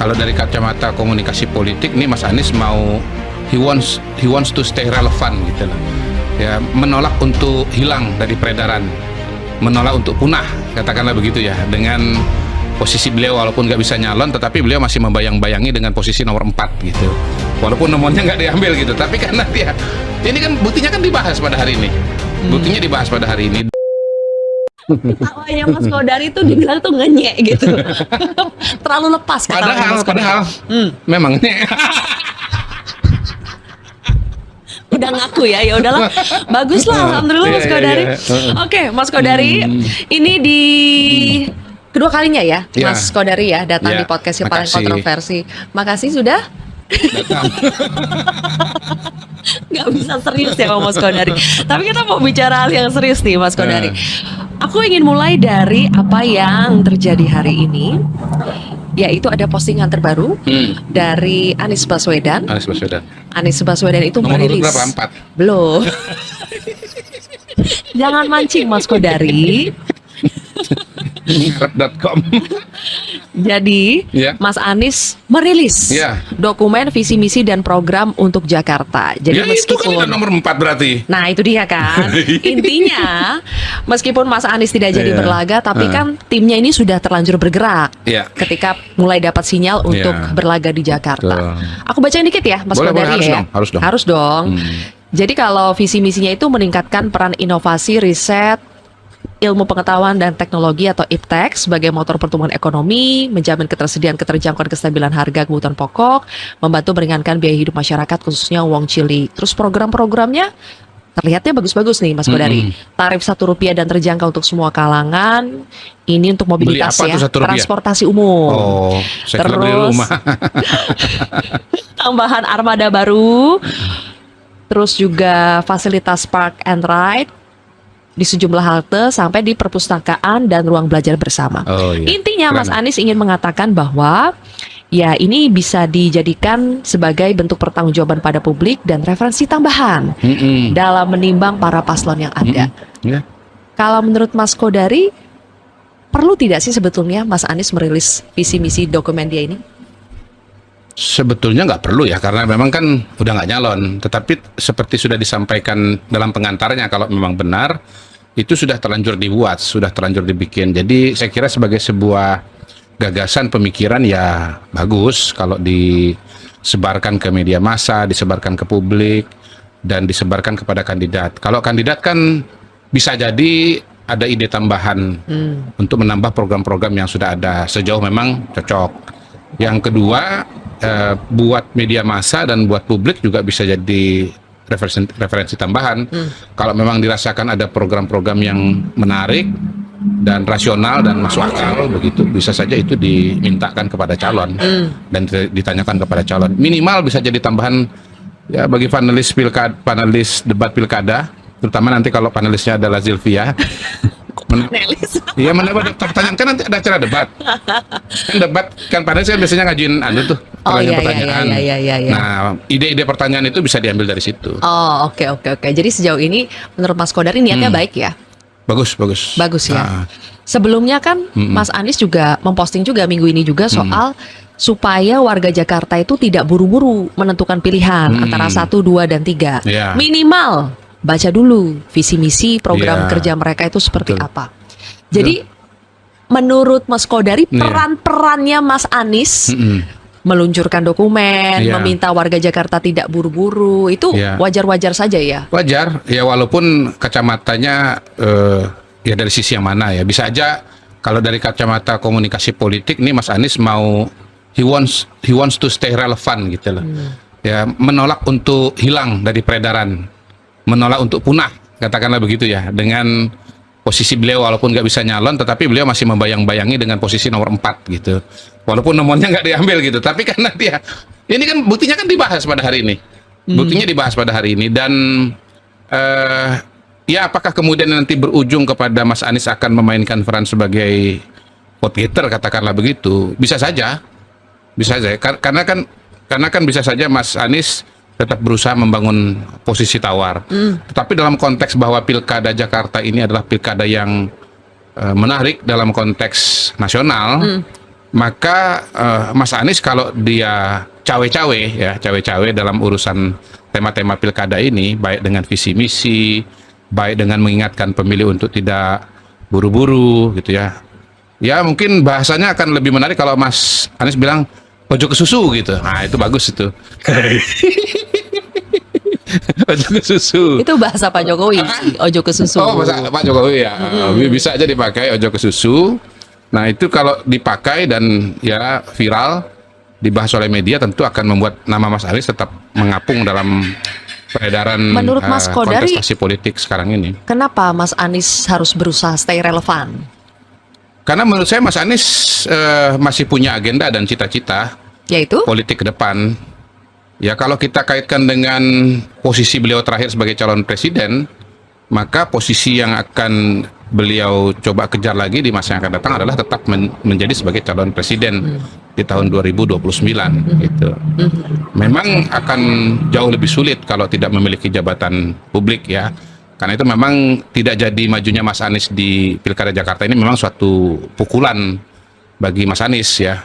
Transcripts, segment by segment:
Kalau dari kacamata komunikasi politik nih, Mas Anies mau he wants to stay relevant gitu loh. Ya, menolak untuk hilang dari peredaran, menolak untuk punah, katakanlah begitu ya, dengan posisi beliau walaupun nggak bisa nyalon, tetapi beliau masih membayang-bayangi dengan posisi nomor 4 gitu. Walaupun nomornya nggak diambil gitu, tapi karena dia, ini kan buktinya kan dibahas pada hari ini. Buktinya dibahas pada hari ini. Awalnya Mas Kodari tuh dibilang tuh ngenyek gitu. Terlalu lepas kata Mas Kodari. Padahal memang ini udah ngaku ya udahlah, bagus lah, alhamdulillah Mas Kodari. Oke, Mas Kodari, ini di kedua kalinya ya, Mas Kodari ya datang di podcast yang paling kontroversi. Makasih sudah datang. nggak bisa serius ya Mas Kodari. Tapi kita mau bicara hal yang serius nih Mas Kodari. Aku ingin mulai dari apa yang terjadi hari ini, yaitu ada postingan terbaru dari Anies Baswedan. Anies Baswedan itu nomor merilis berapa? 4? Belum. Jangan mancing Mas Kodari. Rep.com. Jadi Mas Anies merilis dokumen visi misi dan program untuk Jakarta. Jadi ya, meskipun itu kan nomor 4 berarti. Nah itu dia kan. Intinya meskipun Mas Anies tidak jadi berlaga, tapi kan timnya ini sudah terlanjur bergerak ketika mulai dapat sinyal untuk berlaga di Jakarta. Aku bacain dikit ya Mas Kodari ya. Harus dong. Jadi kalau visi misinya itu meningkatkan peran inovasi, riset, ilmu pengetahuan dan teknologi atau IPTEK sebagai motor pertumbuhan ekonomi, menjamin keterjangkauan kestabilan harga kebutuhan pokok, membantu meringankan biaya hidup masyarakat khususnya wong cilik. Terus program-programnya terlihatnya bagus-bagus nih Mas Kodari. Tarif Rp1 dan terjangkau untuk semua kalangan. Ini untuk mobilitas ya, transportasi umum. Oh, saya beli rumah. Tambahan armada baru. Terus juga fasilitas park and ride di sejumlah halte sampai di perpustakaan dan ruang belajar bersama. Intinya Mas Anies ingin mengatakan bahwa ya ini bisa dijadikan sebagai bentuk pertanggungjawaban pada publik dan referensi tambahan dalam menimbang para paslon yang ada. Kalau menurut Mas Kodari, perlu tidak sih sebetulnya Mas Anies merilis visi misi dokumen dia ini? Sebetulnya nggak perlu ya, karena memang kan udah nggak nyalon. Tetapi seperti sudah disampaikan dalam pengantarnya, kalau memang benar itu sudah terlanjur dibuat, sudah terlanjur dibikin. Jadi saya kira sebagai sebuah gagasan pemikiran ya bagus kalau disebarkan ke media massa, disebarkan ke publik, dan disebarkan kepada kandidat. Kalau kandidat kan bisa jadi ada ide tambahan untuk menambah program-program yang sudah ada, sejauh memang cocok. Yang kedua, buat media massa dan buat publik juga bisa jadi referensi tambahan. Kalau memang dirasakan ada program-program yang menarik dan rasional dan masuk akal, begitu bisa saja itu dimintakan kepada calon dan ditanyakan kepada calon. Minimal bisa jadi tambahan ya bagi panelis debat pilkada, terutama nanti kalau panelisnya adalah Zilvia. Iya, mendapat pertanyaan kan nanti ada acara debat. Kan debat kan panelis kan biasanya ngajuin tuh pertanyaan. Nah, ide-ide pertanyaan itu bisa diambil dari situ. Oke. Jadi sejauh ini menurut Mas Kodari niatnya baik ya? Bagus ya. Sebelumnya kan Mas Anies juga memposting juga minggu ini juga soal supaya warga Jakarta itu tidak buru-buru menentukan pilihan antara 1, 2, dan 3. Minimal baca dulu visi misi program kerja mereka itu seperti apa. Jadi menurut Mas Kodari peran-perannya Mas Anies meluncurkan dokumen, meminta warga Jakarta tidak buru-buru, itu wajar-wajar saja ya? Wajar, ya walaupun kacamatanya ya dari sisi yang mana ya. Bisa aja kalau dari kacamata komunikasi politik nih Mas Anies mau he wants to stay relevant gitu loh. Ya, menolak untuk hilang dari peredaran, menolak untuk punah, katakanlah begitu ya, dengan posisi beliau walaupun nggak bisa nyalon, tetapi beliau masih membayang-bayangi dengan posisi nomor 4 gitu. Walaupun nomornya nggak diambil gitu, tapi karena dia, ini kan buktinya kan dibahas pada hari ini. Buktinya dibahas pada hari ini, dan ya apakah kemudian nanti berujung kepada Mas Anies akan memainkan peran sebagai vote getter, katakanlah begitu, bisa saja. Karena kan bisa saja Mas Anies tetap berusaha membangun posisi tawar. Tetapi dalam konteks bahwa pilkada Jakarta ini adalah pilkada yang menarik dalam konteks nasional, maka Mas Anies kalau dia cawe-cawe ya, cawe-cawe dalam urusan tema-tema pilkada ini, baik dengan visi misi, baik dengan mengingatkan pemilih untuk tidak buru-buru gitu ya. Ya mungkin bahasanya akan lebih menarik kalau Mas Anies bilang ojo ke susu gitu. Nah, itu bagus itu. Ojo ke susu. Itu bahasa Pak Jokowi, ojo ke susu. Oh, bahasa Pak Jokowi ya. Bisa aja dipakai ojo ke susu. Nah, itu kalau dipakai dan ya viral dibahas oleh media, tentu akan membuat nama Mas Anies tetap mengapung dalam peredaran menurut Mas Kodari, kontestasi politik sekarang ini. Kenapa Mas Anies harus berusaha stay relevan? Karena menurut saya Mas Anies masih punya agenda dan cita-cita yaitu politik ke depan. Ya, kalau kita kaitkan dengan posisi beliau terakhir sebagai calon presiden, maka posisi yang akan beliau coba kejar lagi di masa yang akan datang adalah tetap menjadi sebagai calon presiden di tahun 2029 gitu. Memang akan jauh lebih sulit kalau tidak memiliki jabatan publik ya. Karena itu memang tidak jadi majunya Mas Anies di Pilkada Jakarta ini memang suatu pukulan bagi Mas Anies ya.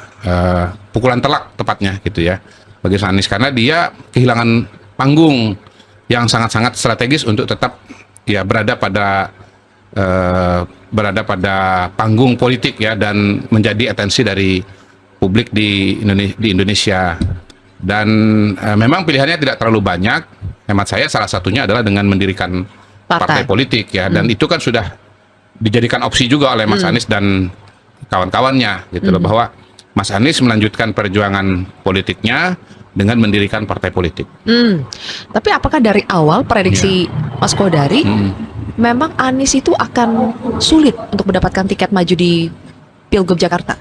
Pukulan telak tepatnya gitu ya. Bagi Mas Anies, karena dia kehilangan panggung yang sangat-sangat strategis untuk tetap ya berada pada panggung politik ya, dan menjadi atensi dari publik di Indonesia. Dan memang pilihannya tidak terlalu banyak. Hemat saya salah satunya adalah dengan mendirikan partai politik ya, dan itu kan sudah dijadikan opsi juga oleh Mas Anies dan kawan-kawannya gitu loh, bahwa Mas Anies melanjutkan perjuangan politiknya dengan mendirikan partai politik. Tapi apakah dari awal prediksi Mas Kodari memang Anies itu akan sulit untuk mendapatkan tiket maju di Pilgub Jakarta?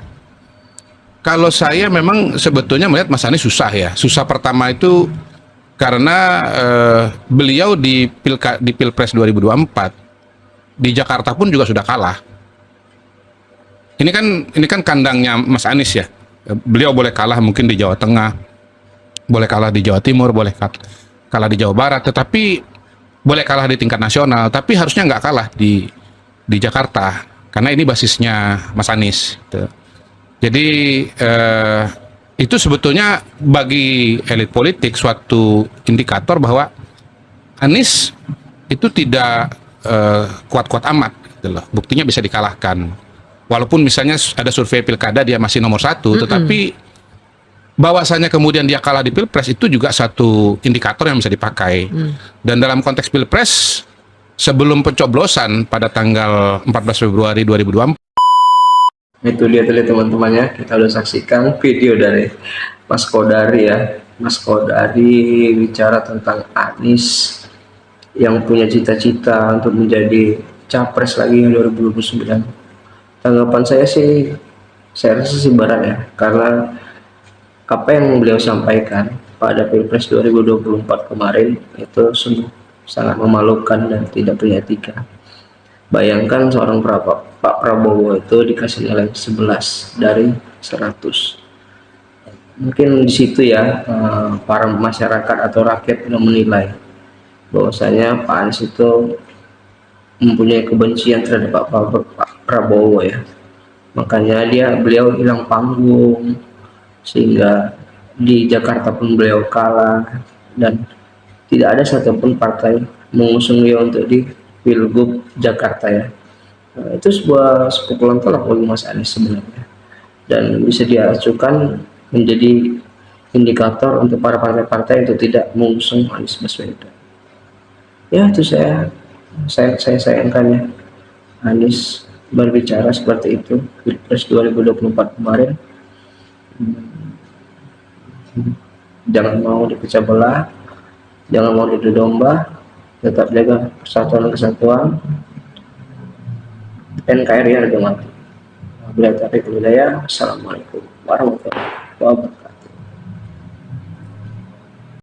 Kalau saya memang sebetulnya melihat Mas Anies susah ya. Susah pertama itu karena beliau di Pilpres 2024 di Jakarta pun juga sudah kalah. Ini kan kandangnya Mas Anies ya. Beliau boleh kalah mungkin di Jawa Tengah, boleh kalah di Jawa Timur, boleh kalah di Jawa Barat, tetapi boleh kalah di tingkat nasional, tapi harusnya nggak kalah di Jakarta, karena ini basisnya Mas Anies. Gitu. Jadi itu sebetulnya bagi elit politik suatu indikator bahwa Anies itu tidak kuat-kuat amat, gitu loh. Buktinya bisa dikalahkan. Walaupun misalnya ada survei pilkada dia masih nomor 1, tetapi bahwasanya kemudian dia kalah di Pilpres itu juga satu indikator yang bisa dipakai. Dan dalam konteks Pilpres, sebelum pencoblosan pada tanggal 14 Februari 2024, itu dia tadi teman-temannya, kita udah saksikan video dari Mas Kodari ya. Mas Kodari bicara tentang Anies yang punya cita-cita untuk menjadi capres lagi 2029. Tanggapan saya sih, saya rasa sih berat ya, karena apa yang beliau sampaikan pada Pilpres 2024 kemarin itu sungguh sangat memalukan dan tidak punya etika. Bayangkan seorang Pak Prabowo itu dikasih nilai 11 dari 100. Mungkin di situ ya para masyarakat atau rakyat yang menilai bahwasanya Pak Anies itu mempunyai kebencian terhadap Pak Prabowo ya. Makanya beliau hilang panggung, sehingga di Jakarta pun beliau kalah dan tidak ada satupun partai mengusung beliau untuk di Pilgub Jakarta ya. Nah, itu sebuah pukulan telak bagi Mas Anies sebenarnya, dan bisa diacukan menjadi indikator untuk para partai-partai untuk tidak mengusung Anies Baswedan. Ya, itu saya sayangkan ya, Anies berbicara seperti itu Pilpres 2024 kemarin. Jangan mau dipecah belah, jangan mau diadu domba, tetap jaga persatuan dan kesatuan. NKRI harga mati. Wabillahi taufiq wal hidayah. Assalamualaikum warahmatullahi wabarakatuh.